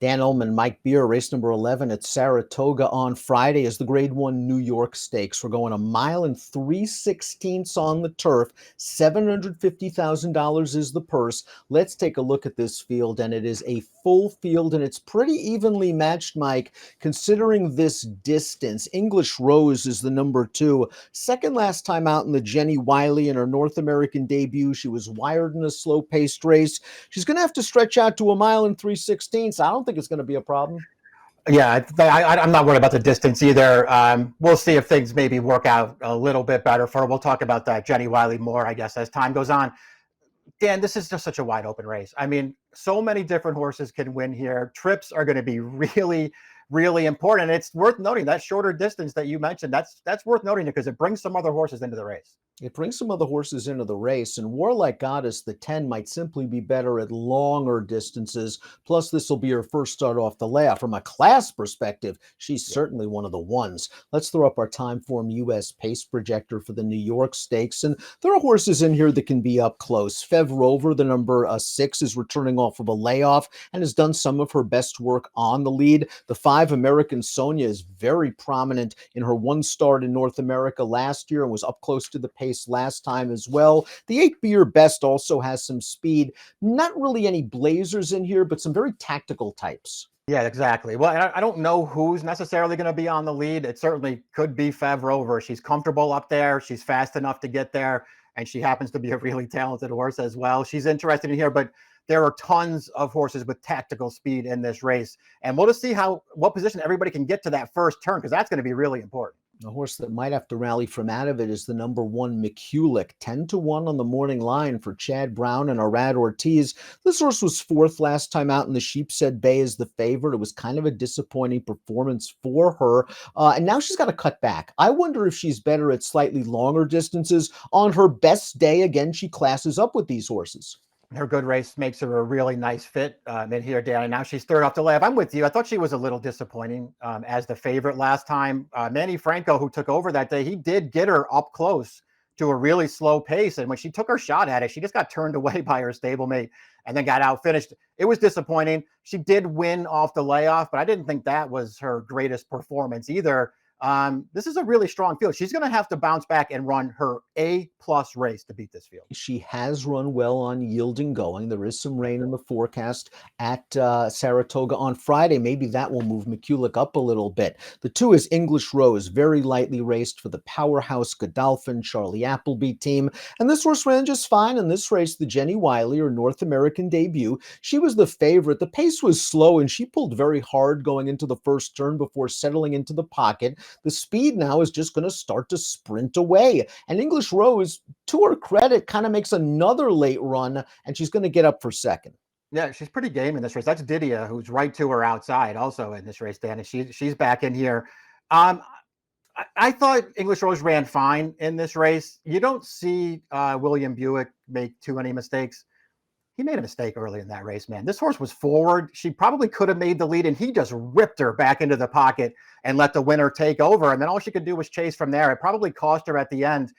Dan Illman, Mike Beer, race number 11 at Saratoga on Friday is the Grade 1 New York Stakes. We're going a mile and 3/16 on the turf. $750,000 is the purse. Let's take a look at this field, and it is a full field, and it's pretty evenly matched, Mike, considering this distance. English Rose is the number 2. Second last time out in the Jenny Wiley in her North American debut. She was wired in a slow-paced race. She's going to have to stretch out to a mile and 3/16. I don't think it's going to be a problem. Yeah, I'm not worried about the distance either. We'll see if things maybe work out a little bit better for her. We'll talk about that Jenny Wiley more, I guess, as time goes on. Dan, this is just such a wide open race. I mean, so many different horses can win here. Trips are going to be really, really important. And it's worth noting that shorter distance that you mentioned, that's worth noting because it brings some other horses into the race. It brings some other horses into the race, and Warlike Goddess, the 10, might simply be better at longer distances. Plus, this will be her first start off the layoff. From a class perspective, she's certainly one of the ones. Let's throw up our Timeform US pace projector for the New York Stakes, and there are horses in here that can be up close. Rover, the number 6, is returning off of a layoff and has done some of her best work on the lead. The 5, American Sonia, is very prominent in her one start in North America last year and was up close to the pace last time as well. The 8, Be Your Best, also has some speed. Not really any blazers in here, but some very tactical types. Yeah, exactly. Well, I don't know who's necessarily going to be on the lead. It certainly could be Rover. She's comfortable up there. She's fast enough to get there, and she happens to be a really talented horse as well. She's interested in here, but there are tons of horses with tactical speed in this race, and we'll just see what position everybody can get to that first turn, because that's going to be really important. A horse that might have to rally from out of it is the number 1, Mulich, 10-1 on the morning line for Chad Brown and Arad Ortiz. This horse was 4th last time out in the Sheepshead Bay as the favorite. It was kind of a disappointing performance for her, and now she's got to cut back. I wonder if she's better at slightly longer distances. On her best day, again, she classes up with these horses. Her good race makes her a really nice fit in here, Dan. And now she's third off the lap. I'm with you. I thought she was a little disappointing as the favorite last time. Manny Franco, who took over that day, he did get her up close to a really slow pace. And when she took her shot at it, she just got turned away by her stablemate and then got out finished. It was disappointing. She did win off the layoff, but I didn't think that was her greatest performance either. This is a really strong field. She's going to have to bounce back and run her A-plus race to beat this field. She has run well on yielding going. There is some rain in the forecast at Saratoga on Friday. Maybe that will move Mulich up a little bit. The 2 is English Rose, very lightly raced for the powerhouse Godolphin Charlie Appleby team. And this horse ran just fine in this race, the Jenny Wiley, her North American debut. She was the favorite. The pace was slow, and she pulled very hard going into the first turn before settling into the pocket. The speed now is just going to start to sprint away. And English Rose, to her credit, kind of makes another late run, and she's going to get up for second. Yeah, she's pretty game in this race. That's Didia, who's right to her outside also in this race, Dan, and she's back in here. I thought English Rose ran fine in this race. You don't see William Buick make too many mistakes. He made a mistake early in that race, man. This horse was forward. She probably could have made the lead, and he just ripped her back into the pocket and let the winner take over. And then all she could do was chase from there. It probably cost her at the end.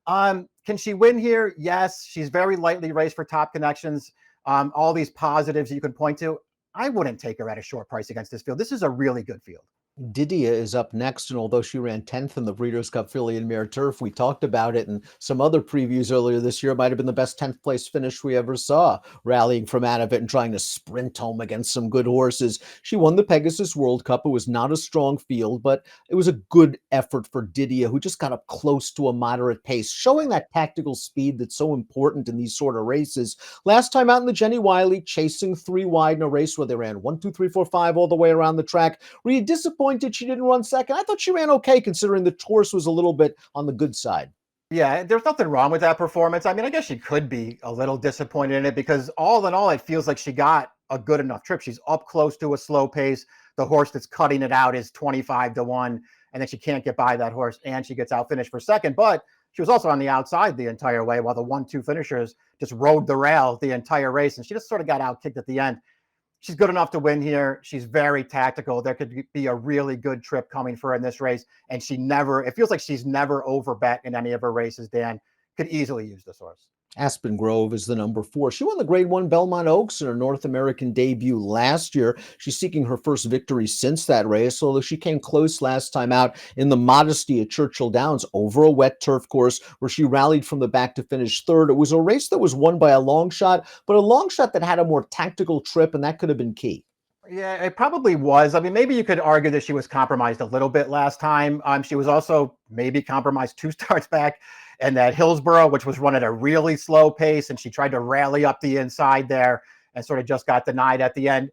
Can she win here? Yes. She's very lightly raced for Top Connections. All these positives you can point to. I wouldn't take her at a short price against this field. This is a really good field. Didia is up next, and although she ran 10th in the Breeders' Cup Filly and Mare Turf, we talked about it in some other previews earlier this year. It might have been the best 10th place finish we ever saw, rallying from out of it and trying to sprint home against some good horses. She won the Pegasus World Cup. It was not a strong field, but it was a good effort for Didia, who just got up close to a moderate pace, showing that tactical speed that's so important in these sort of races. Last time out in the Jenny Wiley, chasing 3 wide in a race where they ran 1, 2, 3, 4, 5 all the way around the track. Were you disappointed she didn't run second? I thought she ran okay, considering the horse was a little bit on the good side. Yeah, there's nothing wrong with that performance. I mean, I guess she could be a little disappointed in it because all in all, it feels like she got a good enough trip. She's up close to a slow pace. The horse that's cutting it out is 25-1, and then she can't get by that horse, and she gets out finished for second. But she was also on the outside the entire way, while the 1-2 finishers just rode the rail the entire race, and she just sort of got out kicked at the end. She's good enough to win here. She's very tactical. There could be a really good trip coming for her in this race. And it feels like she's never overbet in any of her races, Dan. Could easily use this horse. Aspen Grove is the number 4. She won the Grade 1 Belmont Oaks in her North American debut last year. She's seeking her first victory since that race, although she came close last time out in the Modesty at Churchill Downs over a wet turf course where she rallied from the back to finish third. It was a race that was won by a long shot, but a long shot that had a more tactical trip, and that could have been key. Yeah, it probably was. I mean, maybe you could argue that she was compromised a little bit last time. She was also maybe compromised 2 starts back, and that Hillsborough, which was run at a really slow pace, and she tried to rally up the inside there and sort of just got denied at the end.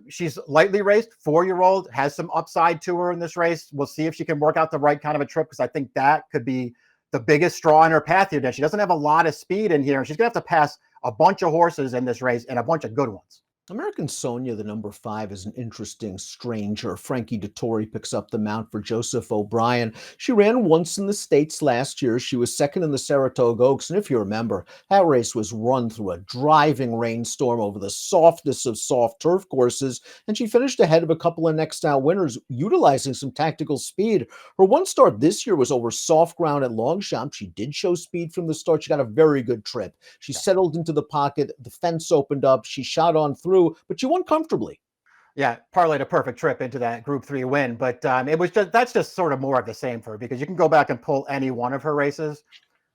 She's lightly raced, 4-year-old, has some upside to her in this race. We'll see if she can work out the right kind of a trip, because I think that could be the biggest straw in her path here. She doesn't have a lot of speed in here, and she's going to have to pass a bunch of horses in this race and a bunch of good ones. American Sonia, the number 5, is an interesting stranger. Frankie Dettori picks up the mount for Joseph O'Brien. She ran once in the States last year. She was second in the Saratoga Oaks. And if you remember, that race was run through a driving rainstorm over the softest of soft turf courses. And she finished ahead of a couple of next out winners, utilizing some tactical speed. Her one start this year was over soft ground at Longchamp. She did show speed from the start. She got a very good trip. She settled into the pocket. The fence opened up. She shot on through, but she won comfortably. Yeah, parlayed a perfect trip into that Group 3 win. But it was that's just sort of more of the same for her, because you can go back and pull any one of her races.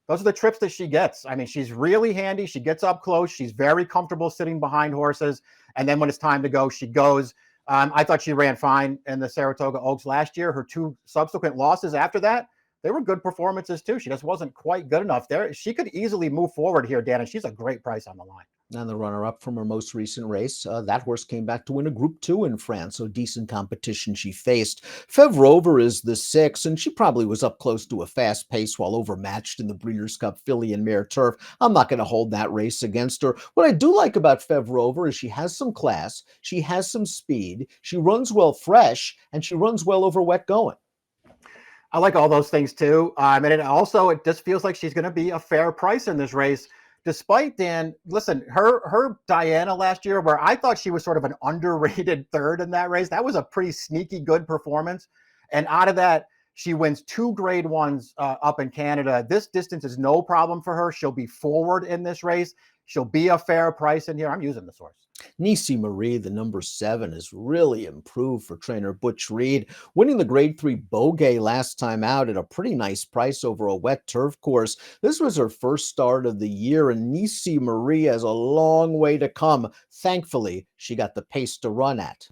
Those are the trips that she gets. I mean, she's really handy. She gets up close. She's very comfortable sitting behind horses. And then when it's time to go, she goes. I thought she ran fine in the Saratoga Oaks last year. Her 2 subsequent losses after that, they were good performances too. She just wasn't quite good enough there. She could easily move forward here, Dan, and she's a great price on the line. And the runner-up from her most recent race, that horse came back to win a Group 2 in France, so decent competition she faced. Rover is the 6, and she probably was up close to a fast pace while overmatched in the Breeders' Cup Filly and Mare Turf. I'm not going to hold that race against her. What I do like about Rover is she has some class, she has some speed, she runs well fresh, and she runs well over wet going. I like all those things too. And it just feels like she's going to be a fair price in this race. Despite, Dan, listen, her Diana last year, where I thought she was sort of an underrated third in that race, that was a pretty sneaky good performance. And out of that, she wins 2 Grade 1s up in Canada. This distance is no problem for her. She'll be forward in this race. She'll be a fair price in here. I'm using the source. Nisi Marie, the number 7, has really improved for trainer Butch Reed, winning the Grade 3 Bogey last time out at a pretty nice price over a wet turf course. This was her first start of the year, and Nisi Marie has a long way to come. Thankfully, she got the pace to run at.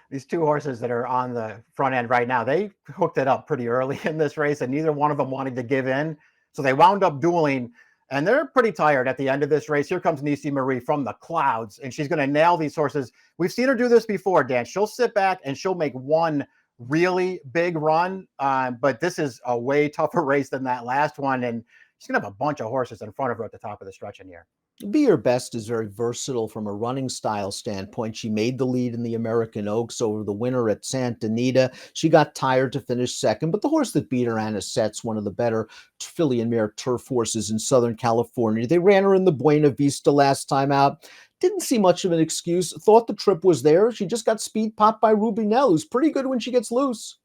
These 2 horses that are on the front end right now, they hooked it up pretty early in this race, and neither one of them wanted to give in. So they wound up dueling, and they're pretty tired at the end of this race. Here comes Nisi Marie from the clouds, and she's going to nail these horses. We've seen her do this before, Dan. She'll sit back and she'll make one really big run, but this is a way tougher race than that last one, and she's going to have a bunch of horses in front of her at the top of the stretch in here. Be Your Best is very versatile from a running style standpoint. She made the lead in the American Oaks over the winner at Santa Anita. She got tired to finish second, but the horse that beat her, Anisette's one of the better filly and mare turf horses in Southern California. They ran her in the Buena Vista last time out. Didn't see much of an excuse. Thought the trip was there. She just got speed popped by Ruby Nell, who's pretty good when she gets loose.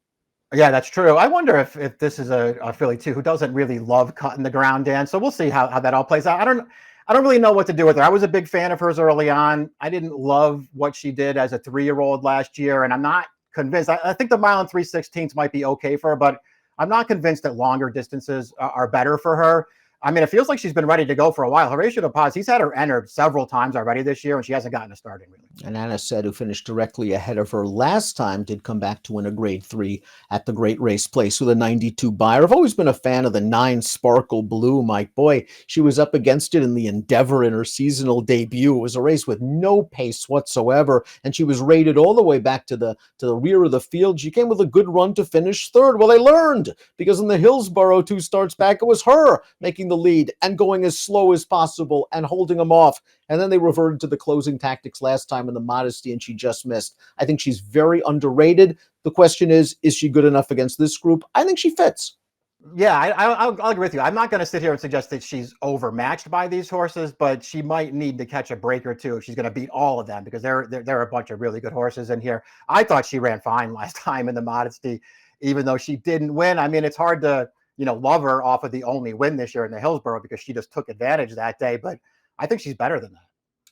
Yeah, that's true. I wonder if this is a filly too who doesn't really love cutting the ground, Dan. So we'll see how that all plays out. I don't really know what to do with her. I was a big fan of hers early on. I didn't love what she did as a 3-year-old last year, and I'm not convinced. I think the 1 3/16 might be okay for her, but I'm not convinced that longer distances are better for her. I mean, it feels like she's been ready to go for a while. Horatio de Paz, he's had her entered several times already this year, and she hasn't gotten a start in really. And Anisette, who finished directly ahead of her last time, did come back to win a Grade 3 at the Great Race Place with a 92 buyer. I've always been a fan of the 9 Sparkle Blue. Mike, boy, she was up against it in the Endeavor in her seasonal debut. It was a race with no pace whatsoever, and she was rated all the way back to the rear of the field. She came with a good run to finish third. Well, they learned, because in the Hillsborough 2 starts back, it was her making the lead and going as slow as possible and holding them off. And then they reverted to the closing tactics last time in the Modesty, and she just missed. I think she's very underrated. The question is she good enough against this group? I think she fits. Yeah, I'll agree with you. I'm not going to sit here and suggest that she's overmatched by these horses, but she might need to catch a break or two if she's going to beat all of them, because there are a bunch of really good horses in here. I thought she ran fine last time in the Modesty, even though she didn't win. I mean, it's hard to love her off of the only win this year in the Hillsborough because she just took advantage that day. But I think she's better than that.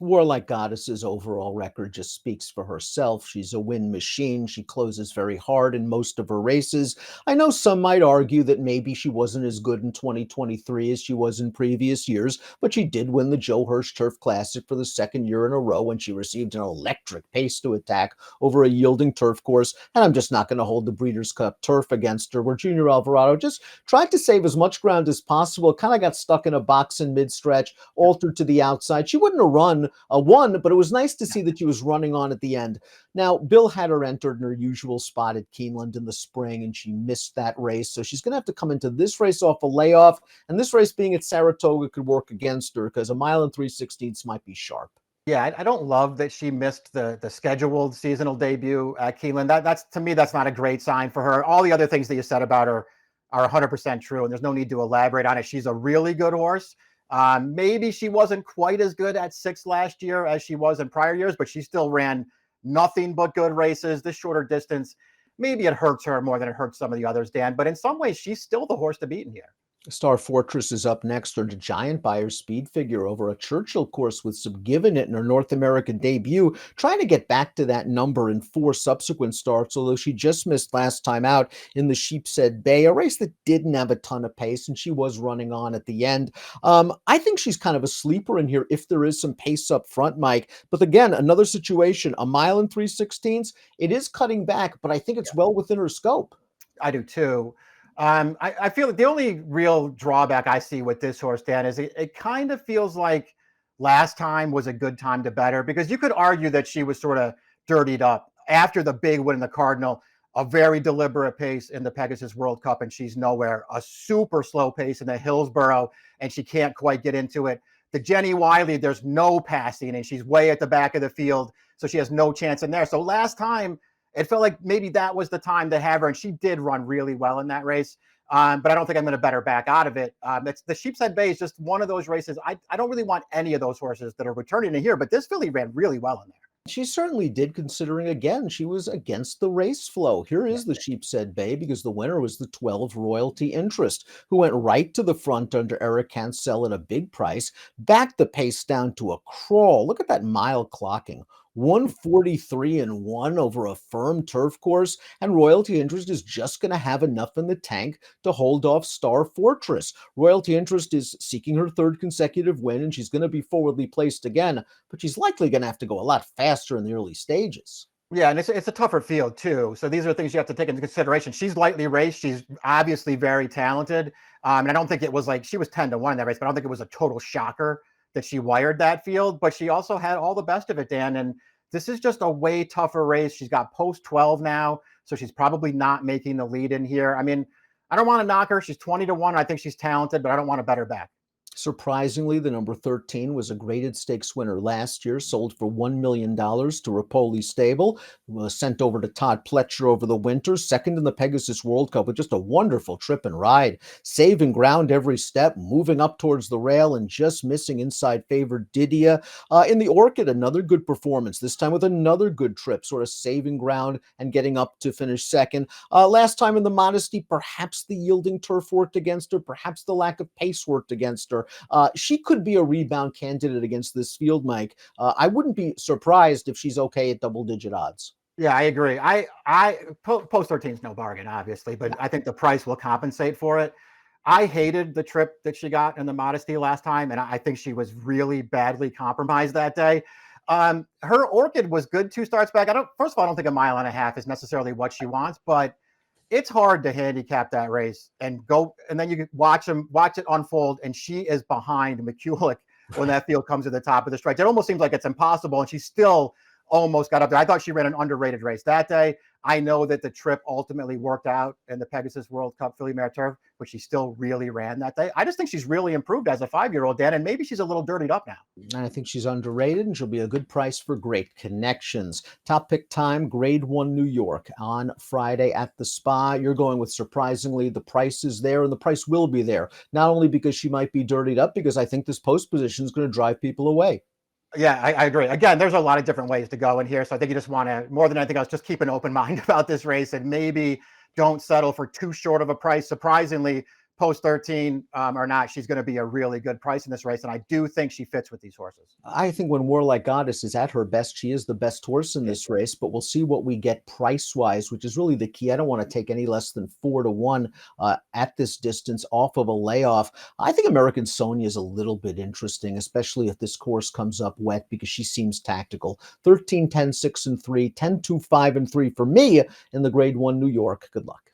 Warlike Goddess's overall record just speaks for herself. She's a win machine. She closes very hard in most of her races. I know some might argue that maybe she wasn't as good in 2023 as she was in previous years, but she did win the Joe Hirsch Turf Classic for the second year in a row when she received an electric pace to attack over a yielding turf course. And I'm just not going to hold the Breeders' Cup Turf against her, where Junior Alvarado just tried to save as much ground as possible, kind of got stuck in a box in mid-stretch, altered to the outside. She wouldn't have run a one, but it was nice to see that she was running on at the end. Now, Bill had her entered in her usual spot at Keeneland in the spring, and she missed that race. So she's going to have to come into this race off a layoff, and this race being at Saratoga could work against her because a mile and 3/16 might be sharp. Yeah, I don't love that she missed the scheduled seasonal debut at Keeneland. That's to me, that's not a great sign for her. All the other things that you said about her are 100% true, and there's no need to elaborate on it. She's a really good horse. Maybe she wasn't quite as good at 6 last year as she was in prior years, but she still ran nothing but good races. This shorter distance, maybe it hurts her more than it hurts some of the others, Dan, but in some ways, she's still the horse to beat in here. Star Fortress is up next, earned a giant by her speed figure over a Churchill course with some give in it in her North American debut, trying to get back to that number in 4 subsequent starts, although she just missed last time out in the Sheepshead Bay, a race that didn't have a ton of pace, and she was running on at the end. I think she's kind of a sleeper in here if there is some pace up front, Mike. But again, another situation, a mile and 3/16, it is cutting back, but I think it's well within her scope. I do too. I feel like the only real drawback I see with this horse, Dan, is it kind of feels like last time was a good time to bet her, because you could argue that she was sort of dirtied up after the big win in the Cardinal, a very deliberate pace in the Pegasus World Cup, and she's nowhere, a super slow pace in the Hillsborough, and she can't quite get into it. The Jenny Wiley, there's no passing, and she's way at the back of the field, so she has no chance in there. So last time, it felt like maybe that was the time to have her, and she did run really well in that race. But I don't think I'm going to bet her back out of it. It's the Sheepshead Bay is just one of those races. I don't really want any of those horses that are returning to here, but this filly ran really well in there. She certainly did, considering, again, she was against the race flow. Here is the Sheepshead Bay, because the winner was the 12 Royalty Interest, who went right to the front under Eric Cancel at a big price, backed the pace down to a crawl. Look at that mile clocking. 143-1 over a firm turf course, and Royalty Interest is just going to have enough in the tank to hold off Star Fortress. Royalty Interest is seeking her 3rd consecutive win, and she's going to be forwardly placed again, but she's likely going to have to go a lot faster in the early stages. Yeah, and it's a tougher field too. So these are things you have to take into consideration. She's lightly raced. She's obviously very talented. And I don't think it was like she was 10-1 in that race, but I don't think it was a total shocker that she wired that field. But she also had all the best of it, Dan. And this is just a way tougher race. She's got post 12 now, so she's probably not making the lead in here. I mean, I don't want to knock her. She's 20-1. I think she's talented, but I don't want to bet her back. Surprisingly, the number 13 was a graded stakes winner last year, sold for $1 million to Rapoli Stable, was sent over to Todd Pletcher over the winter, second in the Pegasus World Cup with just a wonderful trip and ride, saving ground every step, moving up towards the rail and just missing inside favored Didia. In the Orchid, another good performance, this time with another good trip, sort of saving ground and getting up to finish second. Last time in the Modesty, perhaps the yielding turf worked against her, perhaps the lack of pace worked against her. She could be a rebound candidate against this field, Mike. I wouldn't be surprised if she's okay at double-digit odds. Yeah, I agree. Post 13 is no bargain, obviously, but I think the price will compensate for it. I hated the trip that she got in the Modesty last time, and I think she was really badly compromised that day. Her Orchid was good 2 starts back. First of all, I don't think a mile and a half is necessarily what she wants, but it's hard to handicap that race and then you watch it unfold, and she is behind McCulloch when that field comes to the top of the stretch. It almost seems like it's impossible, and she still almost got up there. I thought she ran an underrated race that day. I know that the trip ultimately worked out in the Pegasus World Cup Filly Mare Turf, but she still really ran that day. I just think she's really improved as a 5-year-old, Dan, and maybe she's a little dirtied up now. I think she's underrated, and she'll be a good price for great connections. Top pick time, Grade 1 New York on Friday at the Spa. You're going with, surprisingly, the price is there, and the price will be there. Not only because she might be dirtied up, because I think this post position is going to drive people away. Yeah, I agree. Again, there's a lot of different ways to go in here. So I think you just want to, more than anything else, just keep an open mind about this race, and maybe don't settle for too short of a price. Surprisingly, post 13 or not, she's going to be a really good price in this race. And I do think she fits with these horses. I think when Warlike Goddess is at her best, she is the best horse in this race, but we'll see what we get price-wise, which is really the key. I don't want to take any less than 4-1 at this distance off of a layoff. I think American Sonia is a little bit interesting, especially if this course comes up wet, because she seems tactical. 13, 10, 6, and 3, 10, 2, 5, and 3 for me in the Grade 1 New York. Good luck.